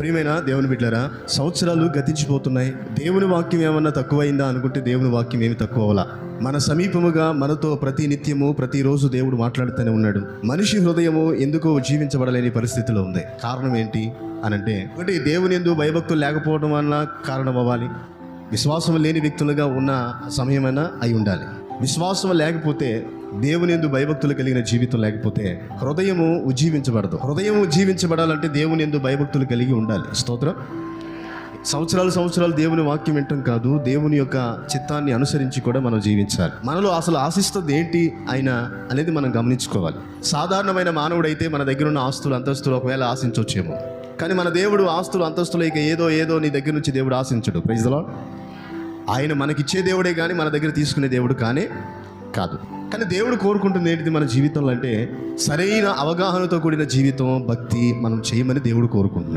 ప్రియమైన దేవుని బిడ్డలారా, సంవత్సరాలు గతించిపోతున్నాయి. దేవుని వాక్యం ఏమన్నా తక్కువైందా అనుకుంటే దేవుని వాక్యం ఏమి తక్కువ అవలా. మన సమీపముగా మనతో ప్రతి నిత్యము ప్రతిరోజు దేవుడు మాట్లాడుతూనే ఉన్నాడు. మనిషి హృదయము ఎందుకో జీవించబడలేని పరిస్థితిలో ఉంది. కారణం ఏంటి అనంటే, ఒకటి దేవుని యందు భయభక్తులు లేకపోవడం వల్ల కారణం అవ్వాలి. విశ్వాసం లేని వ్యక్తులుగా ఉన్న సమయమైనా అయి ఉండాలి. విశ్వాసం లేకపోతే, దేవుని యందు భయభక్తులు కలిగిన జీవితం లేకపోతే హృదయము ఉజ్జీవించబడదు. హృదయం ఉజ్జీవించబడాలంటే దేవుని యందు భయభక్తులు కలిగి ఉండాలి. స్తోత్రం. సంవత్సరాలు దేవుని వాక్యం వింటాం కాదు, దేవుని యొక్క చిత్తాన్ని అనుసరించి కూడా మనం జీవించాలి. మనలో అసలు ఆశిస్తుంది ఏంటి ఆయన అనేది మనం గమనించుకోవాలి. సాధారణమైన మానవుడైతే మన దగ్గర ఉన్న ఆస్తులు అంతస్తులు ఒకవేళ ఆశించవచ్చేమో, కానీ మన దేవుడు ఆస్తులు అంతస్తులు ఇక ఏదో నీ దగ్గర నుంచి దేవుడు ఆశించడు. Praise the lord. ఆయన మనకిచ్చే దేవుడే కానీ మన దగ్గర తీసుకునే దేవుడు కానే కాదు. కానీ దేవుడు కోరుకుంటుంది ఏంటిది మన జీవితంలో అంటే, సరైన అవగాహనతో కూడిన జీవితం, భక్తి మనం చేయమని దేవుడు కోరుకుంటున్నాడు.